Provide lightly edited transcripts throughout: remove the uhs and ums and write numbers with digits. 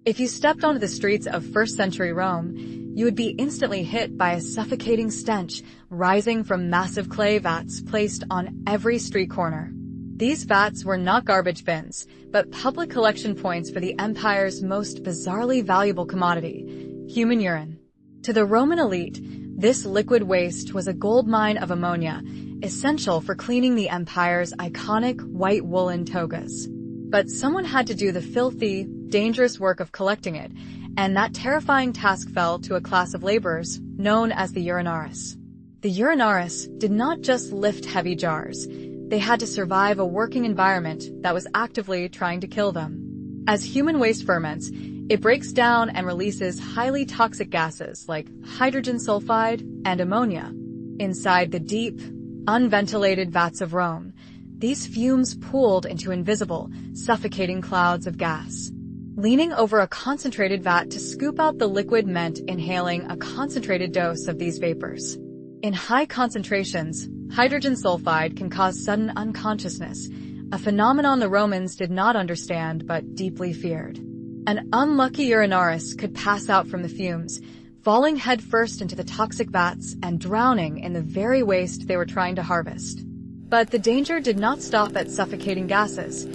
If you stepped onto the streets of first-century Rome, you would be instantly hit by a suffocating stench rising from massive clay vats placed on every street corner. These vats were not garbage bins, but public collection points for the empire's most bizarrely valuable commodity, human urine. To the Roman elite, this liquid waste was a goldmine of ammonia, essential for cleaning the empire's iconic white woolen togas. But someone had to do the filthy, dangerous work of collecting it, and that terrifying task fell to a class of laborers known as the Urinaris. The Urinaris did not just lift heavy jars. They had to survive a working environment that was actively trying to kill them. As human waste ferments, it breaks down and releases highly toxic gases like hydrogen sulfide and ammonia. Inside the deep, unventilated vats of Rome, these fumes pooled into invisible, suffocating clouds of gas. Leaning over a concentrated vat to scoop out the liquid meant inhaling a concentrated dose of these vapors. In high concentrations, hydrogen sulfide can cause sudden unconsciousness, a phenomenon the Romans did not understand but deeply feared. An unlucky Urinaris could pass out from the fumes, falling headfirst into the toxic vats and drowning in the very waste they were trying to harvest. But the danger did not stop at suffocating gases.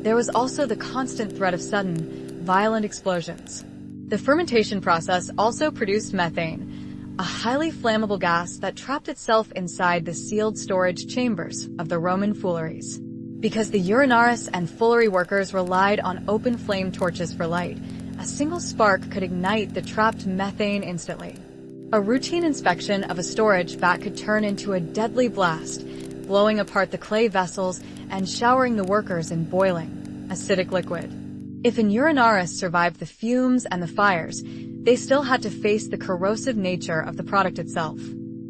There was also the constant threat of sudden, violent explosions. The fermentation process also produced methane, a highly flammable gas that trapped itself inside the sealed storage chambers of the Roman fooleries. Because the Urinaris and foolery workers relied on open flame torches for light, a single spark could ignite the trapped methane instantly. A routine inspection of a storage vat could turn into a deadly blast, blowing apart the clay vessels and showering the workers in boiling, acidic liquid. If an Urinaris survived the fumes and the fires, they still had to face the corrosive nature of the product itself.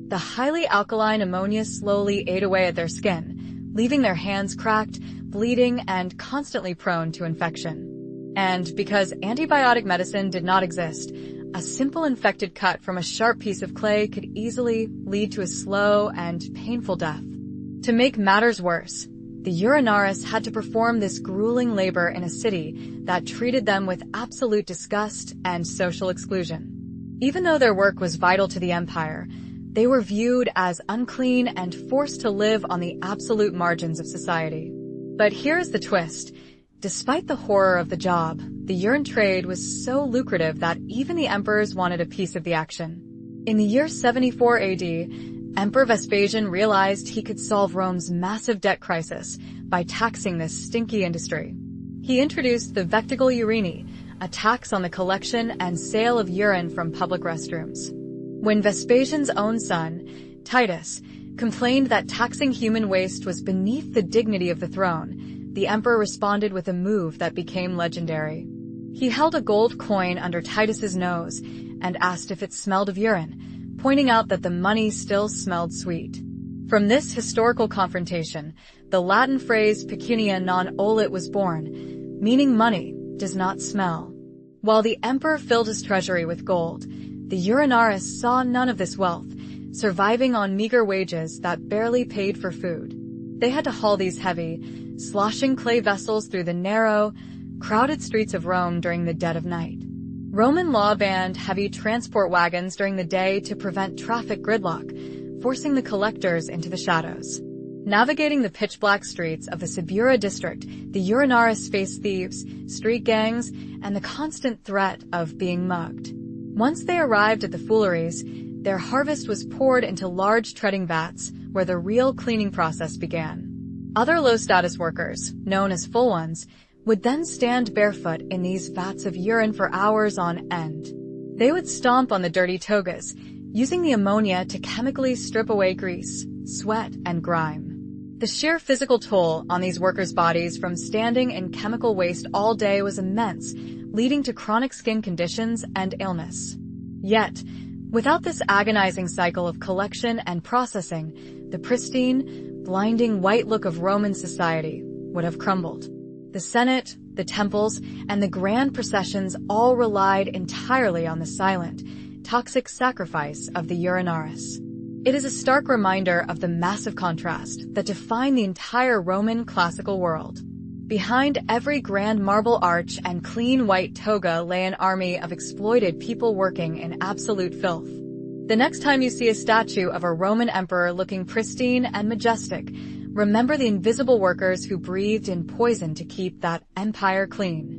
The highly alkaline ammonia slowly ate away at their skin, leaving their hands cracked, bleeding, and constantly prone to infection. And because antibiotic medicine did not exist, a simple infected cut from a sharp piece of clay could easily lead to a slow and painful death. To make matters worse, the Urinaris had to perform this grueling labor in a city that treated them with absolute disgust and social exclusion. Even though their work was vital to the empire, they were viewed as unclean and forced to live on the absolute margins of society. But here's the twist. Despite the horror of the job, the urine trade was so lucrative that even the emperors wanted a piece of the action. In the year 74 AD, Emperor Vespasian realized he could solve Rome's massive debt crisis by taxing this stinky industry. He introduced the vectigal urini, a tax on the collection and sale of urine from public restrooms. When Vespasian's own son, Titus, complained that taxing human waste was beneath the dignity of the throne, the emperor responded with a move that became legendary. He held a gold coin under Titus's nose and asked if it smelled of urine, pointing out that the money still smelled sweet. From this historical confrontation, the Latin phrase pecunia non olet was born, meaning money does not smell. While the emperor filled his treasury with gold, the Urinaris saw none of this wealth, surviving on meager wages that barely paid for food. They had to haul these heavy, sloshing clay vessels through the narrow, crowded streets of Rome during the dead of night. Roman law banned heavy transport wagons during the day to prevent traffic gridlock, forcing the collectors into the shadows. Navigating the pitch-black streets of the Subura district, the Urinaris faced thieves, street gangs, and the constant threat of being mugged. Once they arrived at the fooleries, their harvest was poured into large treading vats where the real cleaning process began. Other low-status workers, known as full ones, would then stand barefoot in these vats of urine for hours on end. They would stomp on the dirty togas, using the ammonia to chemically strip away grease, sweat, and grime. The sheer physical toll on these workers' bodies from standing in chemical waste all day was immense, leading to chronic skin conditions and illness. Yet, without this agonizing cycle of collection and processing, the pristine, blinding white look of Roman society would have crumbled. The Senate, the temples, and the grand processions all relied entirely on the silent, toxic sacrifice of the Urinaris. It is a stark reminder of the massive contrast that defined the entire Roman classical world. Behind every grand marble arch and clean white toga lay an army of exploited people working in absolute filth. The next time you see a statue of a Roman emperor looking pristine and majestic, remember the invisible workers who breathed in poison to keep that empire clean.